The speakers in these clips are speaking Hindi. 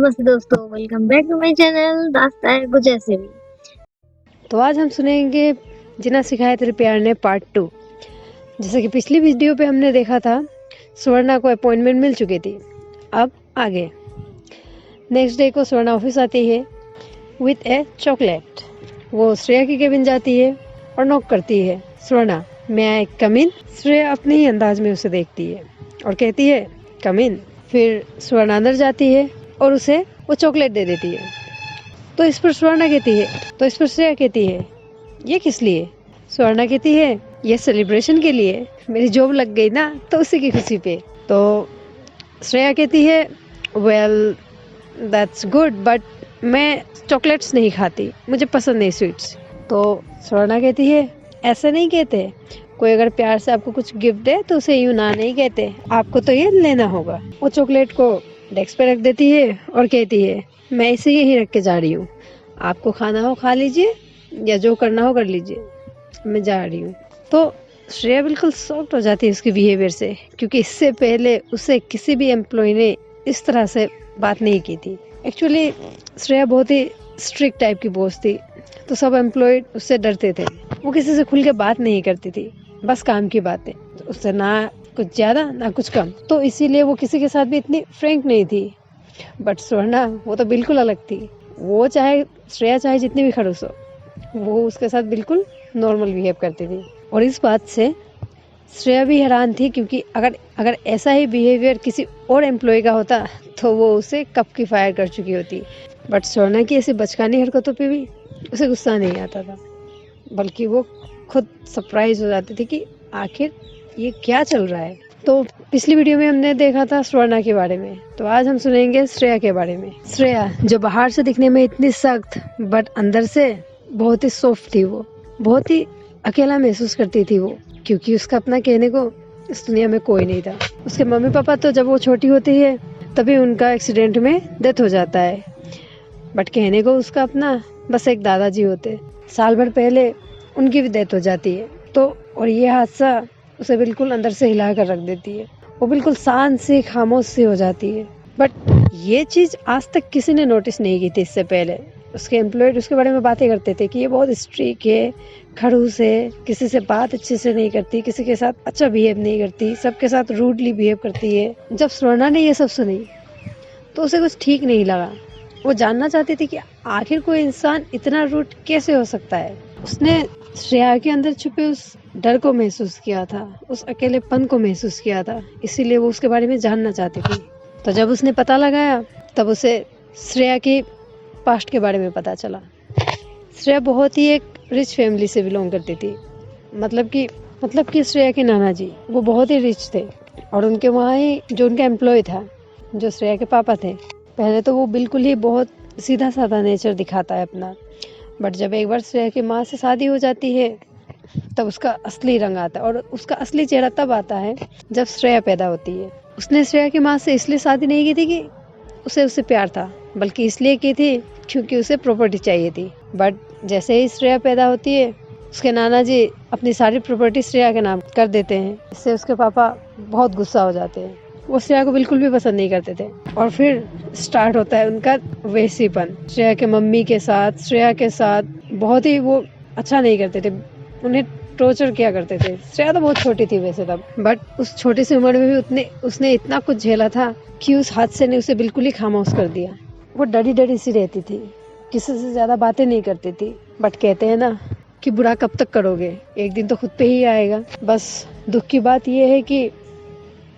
नमस्ते दोस्तों, welcome back to my channel दास्तां है कुछ ऐसे भी। तो आज हम सुनेंगे जिना सिखाया तेरे प्यार ने पार्ट 2। जैसे कि पिछली वीडियो पे हमने देखा था, स्वर्णा को अपॉइंटमेंट मिल चुकी थी। अब आगे नेक्स्ट डे को स्वर्णा ऑफिस आती है विथ ए चॉकलेट। वो श्रेया की केबिन जाती है और नॉक करती है, स्वर्णा मैं आई कम इन। श्रेया अपने ही अंदाज में उसे देखती है और कहती है कम इन। फिर स्वर्णा अंदर जाती है और उसे वो चॉकलेट दे देती है। तो इस पर श्रेया कहती है ये किस लिए? स्वर्णा कहती है ये सेलिब्रेशन के लिए, मेरी जॉब लग गई ना तो उसी की खुशी पे। तो श्रेया कहती है वेल दैट्स गुड बट मैं चॉकलेट्स नहीं खाती, मुझे पसंद नहीं स्वीट्स। तो स्वर्णा कहती है ऐसा नहीं कहते, कोई अगर प्यार से आपको कुछ गिफ्ट दे तो उसे यूं ना नहीं कहते, आपको तो ये लेना होगा। वो चॉकलेट को डेस्क पे रख देती है और कहती है मैं इसे यहीं रख के जा रही हूँ, आपको खाना हो खा लीजिए या जो करना हो कर लीजिए, मैं जा रही हूँ। तो श्रेया बिल्कुल शॉक्ड हो जाती है उसके बिहेवियर से, क्योंकि इससे पहले उसे किसी भी एम्प्लॉय ने इस तरह से बात नहीं की थी। एक्चुअली श्रेया बहुत ही स्ट्रिक्ट टाइप की बॉस थी, तो सब एम्प्लॉय उससे डरते थे। वो किसी से खुल के बात नहीं करती थी, बस काम की बातें, उससे ना कुछ ज्यादा ना कुछ कम। तो इसीलिए वो किसी के साथ भी इतनी फ्रैंक नहीं थी। बट स्वर्णा वो तो बिल्कुल अलग थी। वो चाहे श्रेया चाहे जितनी भी खड़ूस हो, वो उसके साथ बिल्कुल नॉर्मल बिहेव करती थी। और इस बात से श्रेया भी हैरान थी, क्योंकि अगर ऐसा ही बिहेवियर किसी और एम्प्लॉय का होता तो वो उसे कब की फायर कर चुकी होती। बट स्वर्णा की ऐसी बचकानी हरकतों पे भी उसे गुस्सा नहीं आता था, बल्कि वो खुद सरप्राइज हो जाती थी कि आखिर ये क्या चल रहा है। तो पिछली वीडियो में हमने देखा था स्वर्णा के बारे में, तो आज हम सुनेंगे श्रेया के बारे में। श्रेया जो बाहर से दिखने में इतनी सख्त बट अंदर से बहुत ही सॉफ्ट थी, वो बहुत ही अकेला महसूस करती थी वो, क्योंकि उसका अपना कहने को इस दुनिया में कोई नहीं था। उसके मम्मी पापा तो जब वो छोटी होती है तभी उनका एक्सीडेंट में डेथ हो जाता है, बट कहने को उसका अपना बस एक दादाजी होते। साल भर पहले उनकी भी डेथ हो जाती है। तो और ये हादसा उसे बिल्कुल अंदर से हिला कर रख देती है। वो बिल्कुल शांत सी खामोश सी हो जाती है। बट ये चीज आज तक किसी ने नोटिस नहीं की थी। इससे पहले उसके एम्प्लॉय उसके बारे में बातें करते थे कि ये बहुत स्ट्रिक्ट है, खड़ूस है, किसी से बात अच्छे से नहीं करती, किसी के साथ अच्छा बिहेव नहीं करती, सबके साथ रूडली बिहेव करती है। जब स्वर्णा ने ये सब सुनी तो उसे कुछ ठीक नहीं लगा। वो जानना चाहती थी कि आखिर कोई इंसान इतना रूड कैसे हो सकता है। उसने श्रेया के अंदर छुपे उस डर को महसूस किया था, उस अकेलेपन को महसूस किया था, इसीलिए वो उसके बारे में जानना चाहती थी। तो जब उसने पता लगाया तब उसे श्रेया की पास्ट के बारे में पता चला। श्रेया बहुत ही एक रिच फैमिली से बिलोंग करती थी। मतलब कि श्रेया के नाना जी वो बहुत ही रिच थे, और उनके वहाँ ही जो उनका एम्प्लॉय था, जो श्रेया के पापा थे, पहले तो वो बिल्कुल ही बहुत सीधा साधा नेचर दिखाता है अपना। बट जब एक बार श्रेया की माँ से शादी हो जाती है तब उसका असली रंग आता है, और उसका असली चेहरा तब आता है जब श्रेया पैदा होती है। उसने श्रेया की माँ से इसलिए शादी नहीं की थी कि उससे प्यार था, बल्कि इसलिए की थी क्योंकि उसे प्रॉपर्टी चाहिए थी। बट जैसे ही श्रेया पैदा होती है उसके नाना जी अपनी सारी प्रॉपर्टी श्रेया के नाम कर देते हैं। इससे उसके पापा बहुत गुस्सा हो जाते हैं। वो श्रेया को बिल्कुल भी पसंद नहीं करते थे। और फिर स्टार्ट होता है उनका वैसीपन। श्रेया के मम्मी के साथ, श्रेया के साथ बहुत ही वो अच्छा नहीं करते थे, उन्हें टॉर्चर किया करते थे। श्रेया तो बहुत छोटी थी वैसे तब, बट उस छोटी सी उम्र में भी उसने इतना कुछ झेला था कि उस हादसे ने उसे बिल्कुल ही खामोश कर दिया। वो डरी डरी सी रहती थी, किसी से ज्यादा बातें नहीं करती थी। बट कहते हैं ना कि बुरा कब तक करोगे, एक दिन तो खुद पे ही आएगा। बस दुख की बात यह है कि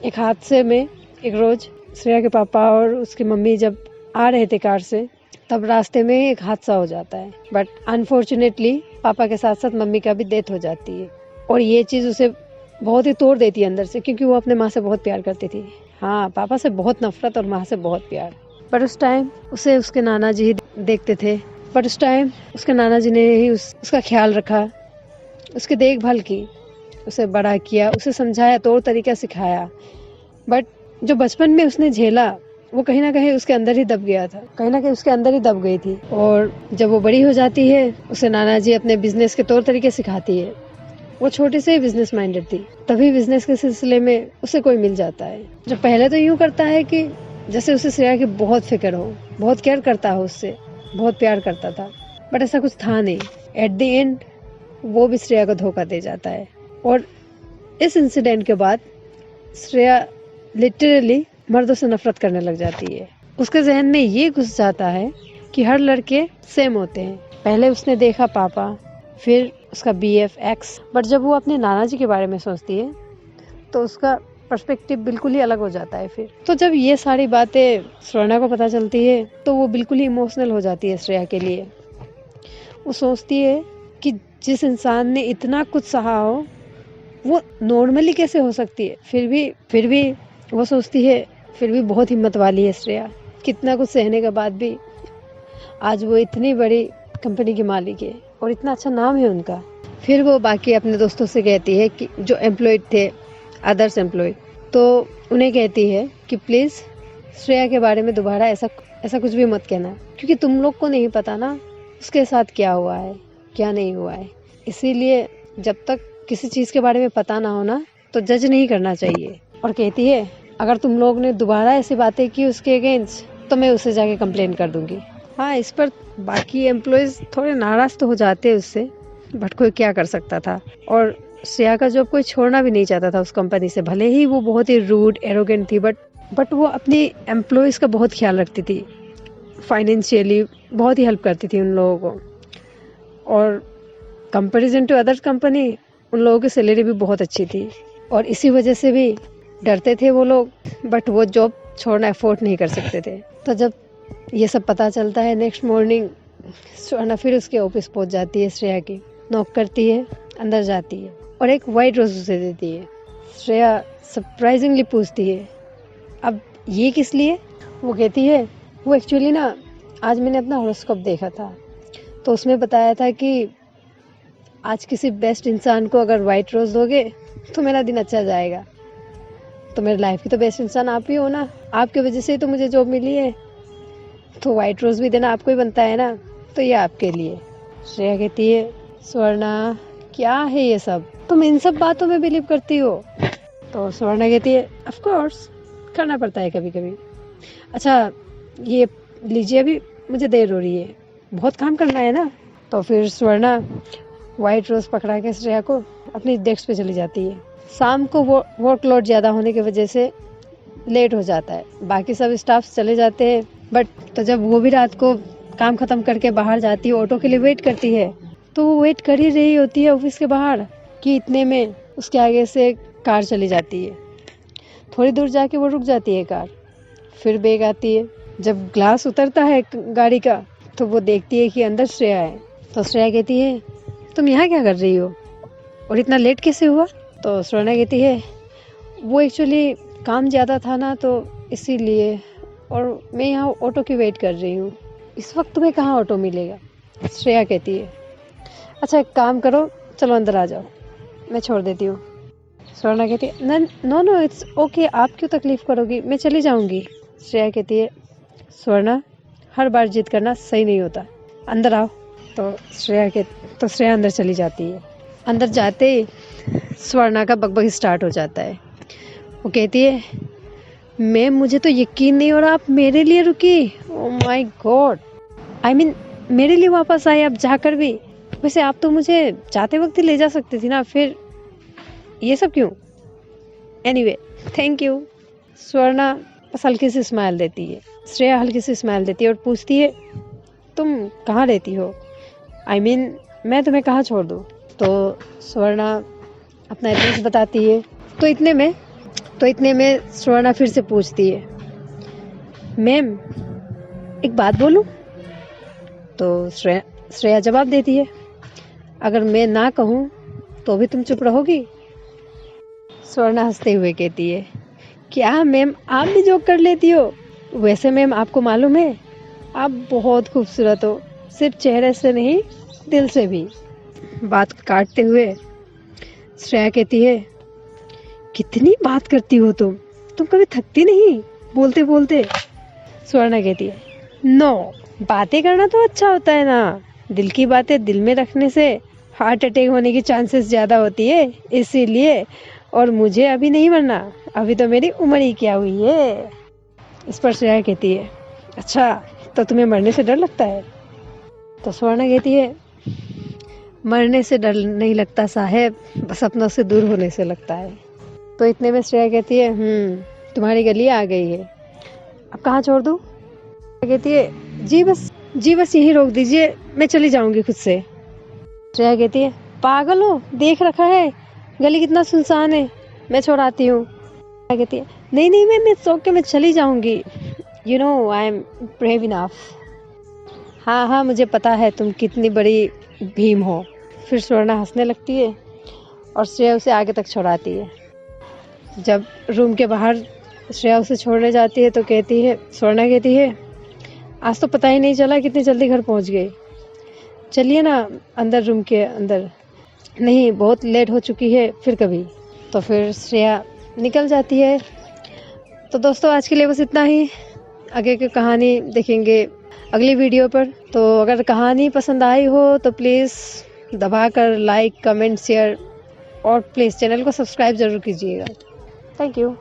एक हादसे में एक रोज श्रेया के पापा और उसकी मम्मी जब आ रहे थे कार से, तब रास्ते में एक हादसा हो जाता है। बट अनफॉर्चुनेटली पापा के साथ साथ मम्मी का भी डेथ हो जाती है, और ये चीज उसे बहुत ही तोड़ देती है अंदर से, क्योंकि वो अपने माँ से बहुत प्यार करती थी। हाँ, पापा से बहुत नफरत और माँ से बहुत प्यार। पर उस टाइम उसे उसके नाना जी ही देखते थे। पर उस टाइम उसके नाना जी ने ही उसका ख्याल रखा, उसकी देखभाल की, उसे बड़ा किया, उसे समझाया, तौर तरीका सिखाया। बट जो बचपन में उसने झेला वो कहीं ना कहीं उसके अंदर ही दब गया था, कहीं ना कहीं उसके अंदर ही दब गई थी। और जब वो बड़ी हो जाती है उसे नाना जी अपने बिजनेस के तौर तरीके सिखाती है। वो छोटे से ही बिजनेस माइंडेड थी, तभी बिजनेस के सिलसिले में उसे कोई मिल जाता है जो पहले तो यूं करता है कि जैसे उसे श्रेया की बहुत फिक्र हो, बहुत केयर करता हो उससे, बहुत प्यार करता था, बट ऐसा कुछ था नहीं। एट द एंड वो भी श्रेया को धोखा दे जाता है। और इस इंसिडेंट के बाद श्रेया लिटरली मर्दों से नफरत करने लग जाती है। उसके जहन में ये घुस जाता है कि हर लड़के सेम होते हैं। पहले उसने देखा पापा, फिर उसका BF एक्स, बट जब वो अपने नाना जी के बारे में सोचती है तो उसका पर्सपेक्टिव बिल्कुल ही अलग हो जाता है। फिर तो जब ये सारी बातें स्वर्णा को पता चलती है तो वो बिल्कुल ही इमोशनल हो जाती है श्रेया के लिए। वो सोचती है कि जिस इंसान ने इतना कुछ सहा हो वो नॉर्मली कैसे हो सकती है। फिर भी वो सोचती है, फिर भी बहुत हिम्मत वाली है श्रेया। कितना कुछ सहने के बाद भी आज वो इतनी बड़ी कंपनी की मालिक है और इतना अच्छा नाम है उनका। फिर वो बाकी अपने दोस्तों से कहती है कि जो एम्प्लॉयड थे, अदर्स एम्प्लॉय, तो उन्हें कहती है कि प्लीज़ श्रेया के बारे में दोबारा ऐसा कुछ भी मत कहना, क्योंकि तुम लोग को नहीं पता ना उसके साथ क्या हुआ है क्या नहीं हुआ है। इसीलिए जब तक किसी चीज़ के बारे में पता ना हो ना तो जज नहीं करना चाहिए। और कहती है अगर तुम लोग ने दोबारा ऐसी बातें की उसके अगेंस्ट तो मैं उसे जाके कंप्लेन कर दूंगी। हाँ, इस पर बाकी एम्प्लॉयज़ थोड़े नाराज़ तो हो जाते हैं उससे, बट कोई क्या कर सकता था। और श्रेया का जॉब कोई छोड़ना भी नहीं चाहता था उस कंपनी से, भले ही वो बहुत ही रूड एरोगेंट थी, बट वो अपनी एम्प्लॉयज़ का बहुत ख्याल रखती थी। फाइनेंशियली बहुत ही हेल्प करती थी उन लोगों को, और कंपैरिजन टू अदर कंपनी उन लोगों की सैलरी भी बहुत अच्छी थी। और इसी वजह से भी डरते थे वो लोग, बट वो जॉब छोड़ना अफोर्ड नहीं कर सकते थे। तो जब ये सब पता चलता है, नेक्स्ट मॉर्निंग स्वर्णा फिर उसके ऑफिस पहुंच जाती है, श्रेया की नॉक करती है, अंदर जाती है और एक वाइट रोज उसे देती है। श्रेया सरप्राइजिंगली पूछती है अब ये किस लिए। वो कहती है वो एक्चुअली ना आज मैंने अपना हॉरोस्कोप देखा था तो उसमें बताया था कि आज किसी बेस्ट इंसान को अगर वाइट रोज दोगे तो मेरा दिन अच्छा जाएगा। तो मेरी लाइफ की तो बेस्ट इंसान आप ही हो ना, आपकी वजह से ही तो मुझे जॉब मिली है, तो वाइट रोज भी देना आपको ही बनता है ना, तो ये आपके लिए। श्रेया कहती है स्वर्णा क्या है ये सब, तुम इन सब बातों में बिलीव करती हो। तो स्वर्णा कहती है ऑफ कोर्स करना पड़ता है कभी कभी। अच्छा ये लीजिए, अभी मुझे देर हो रही है, बहुत काम करना है ना। तो फिर स्वर्णा वाइट रोज पकड़ा के श्रेया को अपनी डेस्क पे चली जाती है। शाम को वो वर्कलोड ज़्यादा होने की वजह से लेट हो जाता है, बाकी सब स्टाफ चले जाते हैं, बट तो जब वो भी रात को काम ख़त्म करके बाहर जाती है, ऑटो के लिए वेट करती है, तो वो वेट कर ही रही होती है ऑफिस के बाहर कि इतने में उसके आगे से कार चली जाती है। थोड़ी दूर जाके वो रुक जाती है कार, फिर बैग आती है। जब ग्लास उतरता है गाड़ी का तो वो देखती है कि अंदर श्रेया है। तो श्रेया कहती है तुम यहाँ क्या कर रही हो और इतना लेट कैसे हुआ। तो स्वर्णा कहती है वो एक्चुअली काम ज़्यादा था ना तो इसीलिए, और मैं यहाँ ऑटो की वेट कर रही हूँ, इस वक्त तुम्हें कहाँ ऑटो मिलेगा। श्रेया कहती है अच्छा एक काम करो, चलो अंदर आ जाओ, मैं छोड़ देती हूँ। स्वर्णा कहती है नो इट्स ओके, आप क्यों तकलीफ़ करोगी, मैं चली जाऊँगी। श्रेया कहती है स्वर्णा हर बार जिद करना सही नहीं होता, अंदर आओ। तो श्रेया अंदर चली जाती है। अंदर जाते ही स्वर्णा का बकबक स्टार्ट हो जाता है। वो कहती है मैम मुझे तो यकीन नहीं हो रहा आप मेरे लिए रुकी, oh my God, I mean मेरे लिए वापस आए आप जाकर भी। वैसे आप तो मुझे जाते वक्त ही ले जा सकती थी ना, फिर ये सब क्यों। Anyway thank you. स्वर्णा बस हल्की सी स्माइल देती है, श्रेया हल्की सी स्माइल देती है और पूछती है तुम कहाँ रहती हो, आई मीन मैं तुम्हें कहाँ छोड़ दूँ। तो स्वर्णा अपना एड्रेस बताती है। तो इतने में स्वर्णा फिर से पूछती है मैम एक बात बोलूं। तो श्रेया जवाब देती है अगर मैं ना कहूँ तो भी तुम चुप रहोगी। स्वर्णा हंसते हुए कहती है क्या मैम आप भी जोक कर लेती हो, वैसे मैम आपको मालूम है आप बहुत खूबसूरत हो, सिर्फ चेहरे से नहीं दिल से भी। बात काटते हुए श्रेया कहती है कितनी बात करती हो तुम कभी थकती नहीं बोलते बोलते। स्वर्णा कहती है नो, बातें करना तो अच्छा होता है ना, दिल की बातें दिल में रखने से हार्ट अटैक होने की चांसेस ज़्यादा होती है, इसीलिए, और मुझे अभी नहीं मरना, अभी तो मेरी उम्र ही क्या हुई है। इस पर श्रेया कहती है, अच्छा तो तुम्हें मरने से डर लगता है? तो स्वर्णा कहती है, मरने से डर नहीं लगता साहब, बस अपनों से दूर होने से लगता है। तो इतने में श्रेया कहती है, तुम्हारी गली आ गई है, अब कहाँ छोड़ दूँ? कहती है, जी बस यहीं रोक दीजिए, मैं चली जाऊंगी खुद से। श्रेया कहती है, पागल हो, देख रखा है गली कितना सुनसान है, मैं छोड़ाती हूँ। कहती है, नहीं मैं सोच के मैं चली जाऊंगी, you know I am brave enough. हाँ मुझे पता है तुम कितनी बड़ी भीम हो। फिर स्वर्णा हंसने लगती है और श्रेया उसे आगे तक छोड़ाती है। जब रूम के बाहर श्रेया उसे छोड़ने जाती है तो स्वर्णा कहती है, आज तो पता ही नहीं चला कितनी जल्दी घर पहुंच गई, चलिए ना अंदर, रूम के अंदर। नहीं, बहुत लेट हो चुकी है, फिर कभी। तो फिर श्रेया निकल जाती है। तो दोस्तों आज के लिए बस इतना ही, आगे की कहानी देखेंगे अगली वीडियो पर। तो अगर कहानी पसंद आई हो तो प्लीज़ दबाकर लाइक, कमेंट, शेयर और प्लीज़ चैनल को सब्सक्राइब ज़रूर कीजिएगा। Thank you.